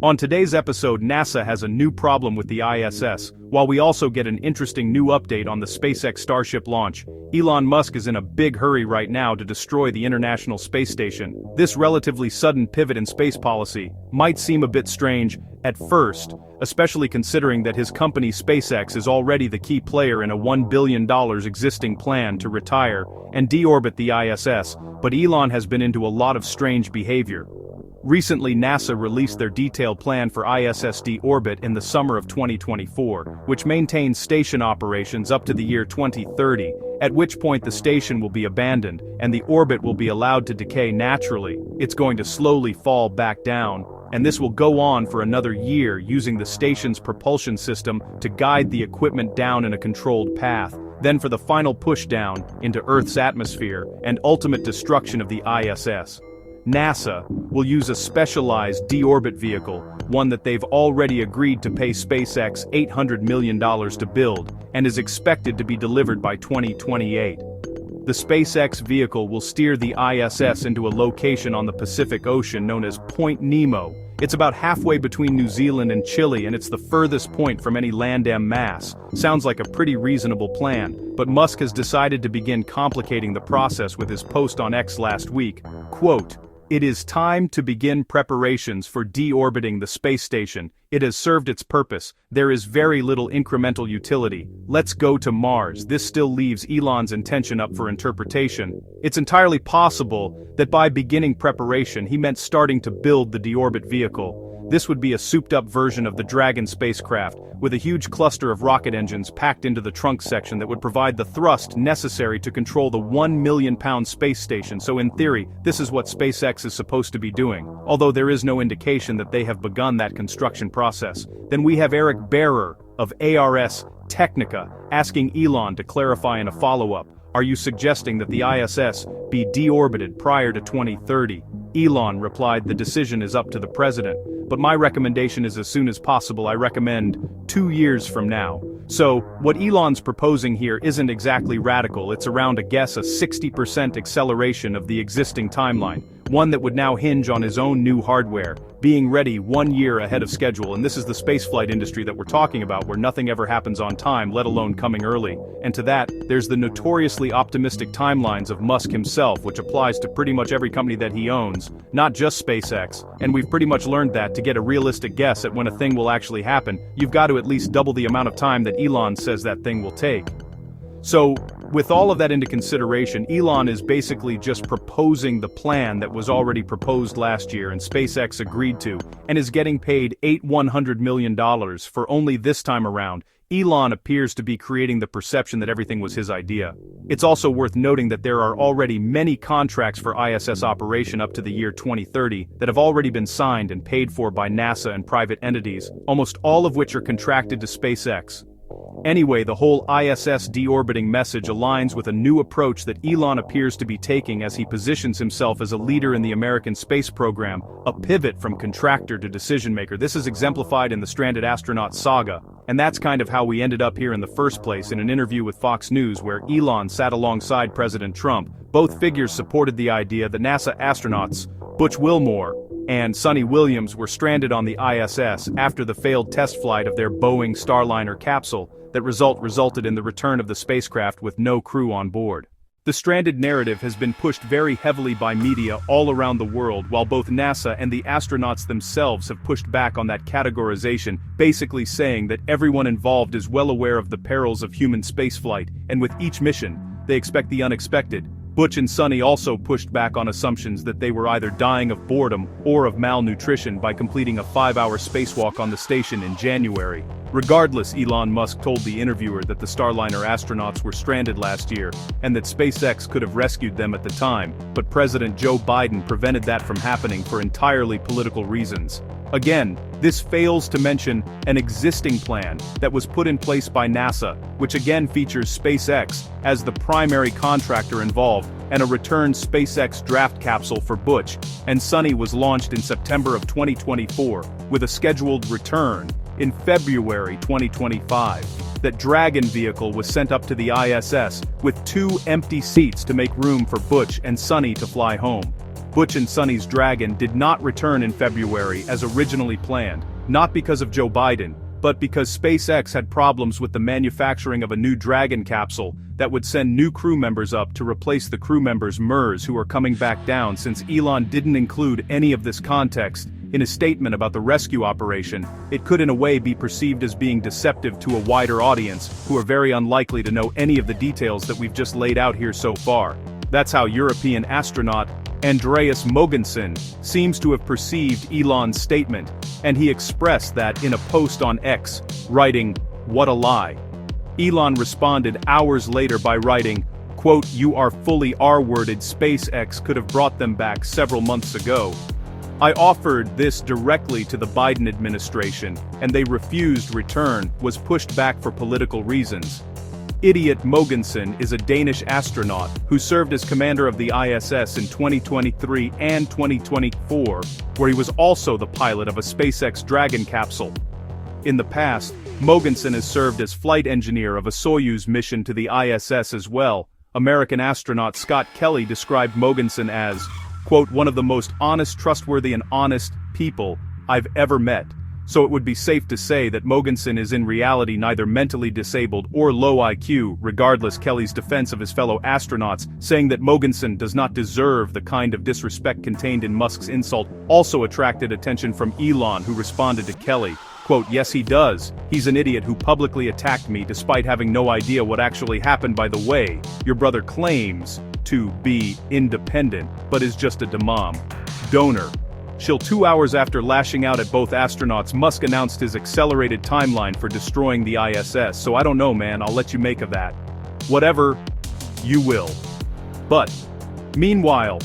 On today's episode, NASA has a new problem with the ISS, while we also get an interesting new update on the SpaceX Starship launch. Elon Musk is in a big hurry right now to destroy the International Space Station. This relatively sudden pivot in space policy might seem a bit strange at first, especially considering that his company SpaceX is already the key player in a $1 billion existing plan to retire and deorbit the ISS, but Elon has been into a lot of strange behavior. Recently, NASA released their detailed plan for ISS deorbit in the summer of 2024, which maintains station operations up to the year 2030, at which point the station will be abandoned, and the orbit will be allowed to decay naturally. It's going to slowly fall back down, and this will go on for another year using the station's propulsion system to guide the equipment down in a controlled path, then for the final push down into Earth's atmosphere and ultimate destruction of the ISS. NASA will use a specialized deorbit vehicle, one that they've already agreed to pay SpaceX $800 million to build, and is expected to be delivered by 2028. The SpaceX vehicle will steer the ISS into a location on the Pacific Ocean known as Point Nemo. It's about halfway between New Zealand and Chile, and it's the furthest point from any land mass. Sounds like a pretty reasonable plan, but Musk has decided to begin complicating the process with his post on X last week. Quote, "It is time to begin preparations for deorbiting the space station. It has served its purpose. There is very little incremental utility. Let's go to Mars." This still leaves Elon's intention up for interpretation. It's entirely possible that by beginning preparation he meant starting to build the deorbit vehicle. This would be a souped-up version of the Dragon spacecraft, with a huge cluster of rocket engines packed into the trunk section that would provide the thrust necessary to control the 1 million-pound space station. So in theory, this is what SpaceX is supposed to be doing, although there is no indication that they have begun that construction process. Then we have Eric Bearer of ARS Technica asking Elon to clarify in a follow-up, "Are you suggesting that the ISS be deorbited prior to 2030? Elon replied, "The decision is up to the president, but my recommendation is as soon as possible. I recommend 2 years from now." So, what Elon's proposing here isn't exactly radical. It's around a 60% acceleration of the existing timeline, one that would now hinge on his own new hardware, being ready 1 year ahead of schedule. And this is the spaceflight industry that we're talking about, where nothing ever happens on time, let alone coming early. And to that, there's the notoriously optimistic timelines of Musk himself, which applies to pretty much every company that he owns, not just SpaceX. And we've pretty much learned that to get a realistic guess at when a thing will actually happen, you've got to at least double the amount of time that Elon says that thing will take. So, with all of that into consideration, Elon is basically just proposing the plan that was already proposed last year and SpaceX agreed to, and is getting paid $100 million for only this time around. Elon appears to be creating the perception that everything was his idea. It's also worth noting that there are already many contracts for ISS operation up to the year 2030 that have already been signed and paid for by NASA and private entities, almost all of which are contracted to SpaceX. Anyway, the whole ISS deorbiting message aligns with a new approach that Elon appears to be taking as he positions himself as a leader in the American space program, a pivot from contractor to decision-maker. This is exemplified in the stranded astronaut saga, and that's kind of how we ended up here in the first place, in an interview with Fox News where Elon sat alongside President Trump. Both figures supported the idea that NASA astronauts, Butch Wilmore and Sonny Williams, were stranded on the ISS after the failed test flight of their Boeing Starliner capsule that resulted in the return of the spacecraft with no crew on board. The stranded narrative has been pushed very heavily by media all around the world, while both NASA and the astronauts themselves have pushed back on that categorization, basically saying that everyone involved is well aware of the perils of human spaceflight, and with each mission, they expect the unexpected. Butch and Sonny also pushed back on assumptions that they were either dying of boredom or of malnutrition by completing a 5-hour spacewalk on the station in January. Regardless, Elon Musk told the interviewer that the Starliner astronauts were stranded last year, and that SpaceX could have rescued them at the time, but President Joe Biden prevented that from happening for entirely political reasons. Again, this fails to mention an existing plan that was put in place by NASA, which again features SpaceX as the primary contractor involved, and a returned SpaceX draft capsule for Butch and Sonny was launched in September of 2024, with a scheduled return in February 2025. That Dragon vehicle was sent up to the ISS with 2 empty seats to make room for Butch and Sonny to fly home. Butch and Sonny's Dragon did not return in February as originally planned, not because of Joe Biden, but because SpaceX had problems with the manufacturing of a new Dragon capsule that would send new crew members up to replace the crew members who are coming back down, since Elon didn't include any of this context in his statement about the rescue operation. It could in a way be perceived as being deceptive to a wider audience, who are very unlikely to know any of the details that we've just laid out here so far. That's how European astronaut Andreas Mogensen seems to have perceived Elon's statement, and he expressed that in a post on X, writing, "What a lie." Elon responded hours later by writing, quote, "You are fully R-worded. SpaceX could have brought them back several months ago. I offered this directly to the Biden administration, and they refused return, was pushed back for political reasons." Idiot Mogensen is a Danish astronaut who served as commander of the ISS in 2023 and 2024, where he was also the pilot of a SpaceX Dragon capsule. In the past, Mogensen has served as flight engineer of a Soyuz mission to the ISS as well. American astronaut Scott Kelly described Mogensen as, quote, "one of the most honest, trustworthy and honest people I've ever met." So it would be safe to say that Mogensen is in reality neither mentally disabled or low IQ, regardless. Kelly's defense of his fellow astronauts, saying that Mogensen does not deserve the kind of disrespect contained in Musk's insult, also attracted attention from Elon, who responded to Kelly, quote, "Yes he does. He's an idiot who publicly attacked me despite having no idea what actually happened. By the way, your brother claims to be independent, but is just a donor." Chill 2 hours after lashing out at both astronauts, Musk announced his accelerated timeline for destroying the ISS. So I don't know, man, I'll let you make of that whatever you will. But meanwhile,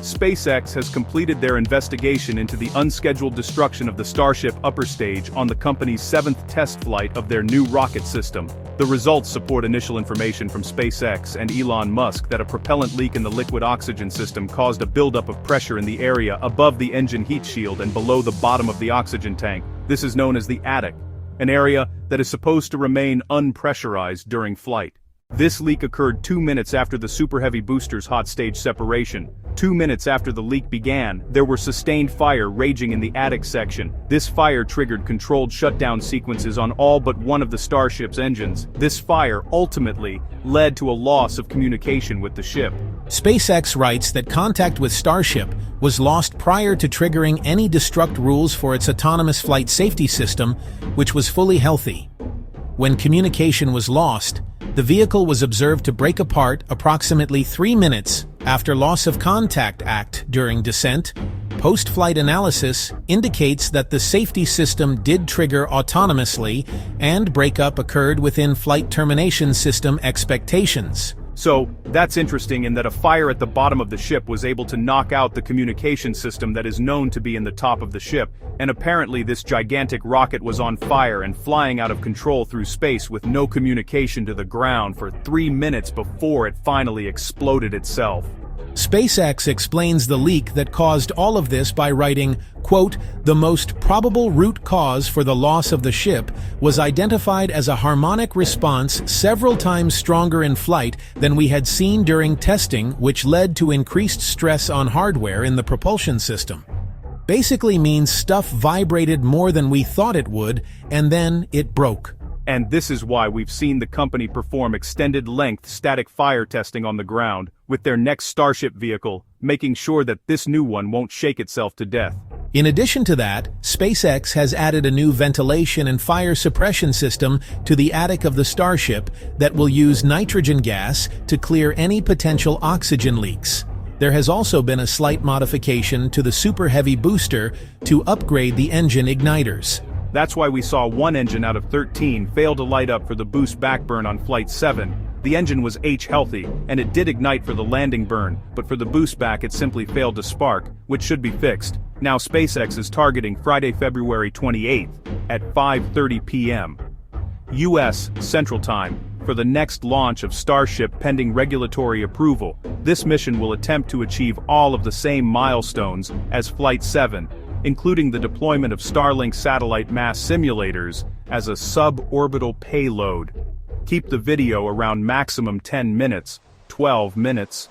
SpaceX has completed their investigation into the unscheduled destruction of the Starship upper stage on the company's 7th test flight of their new rocket system. The results support initial information from SpaceX and Elon Musk that a propellant leak in the liquid oxygen system caused a buildup of pressure in the area above the engine heat shield and below the bottom of the oxygen tank. This is known as the attic, an area that is supposed to remain unpressurized during flight. This leak occurred 2 minutes after the Super Heavy booster's hot stage separation. 2 minutes after the leak began, there were sustained fire raging in the attic section. This fire triggered controlled shutdown sequences on all but one of the Starship's engines. This fire ultimately led to a loss of communication with the ship. SpaceX writes that contact with Starship was lost prior to triggering any destruct rules for its autonomous flight safety system, which was fully healthy. When communication was lost, the vehicle was observed to break apart approximately 3 minutes after loss of contact act during descent. Post-flight analysis indicates that the safety system did trigger autonomously, and breakup occurred within flight termination system expectations. So, that's interesting in that a fire at the bottom of the ship was able to knock out the communication system that is known to be in the top of the ship, and apparently this gigantic rocket was on fire and flying out of control through space with no communication to the ground for 3 minutes before it finally exploded itself. SpaceX explains the leak that caused all of this by writing, quote, "The most probable root cause for the loss of the ship was identified as a harmonic response several times stronger in flight than we had seen during testing, which led to increased stress on hardware in the propulsion system." Basically means stuff vibrated more than we thought it would, and then it broke. And this is why we've seen the company perform extended-length static fire testing on the ground, with their next Starship vehicle, making sure that this new one won't shake itself to death. In addition to that, SpaceX has added a new ventilation and fire suppression system to the attic of the Starship that will use nitrogen gas to clear any potential oxygen leaks. There has also been a slight modification to the Super Heavy booster to upgrade the engine igniters. That's why we saw one engine out of 13 fail to light up for the boost backburn on Flight 7. The engine was H-healthy, and it did ignite for the landing burn, but for the boost back it simply failed to spark, which should be fixed. Now SpaceX is targeting Friday, February 28th at 5:30 p.m. U.S. Central Time for the next launch of Starship pending regulatory approval. This mission will attempt to achieve all of the same milestones as Flight 7, including the deployment of Starlink satellite mass simulators as a suborbital payload. Keep the video around maximum 10 minutes, 12 minutes.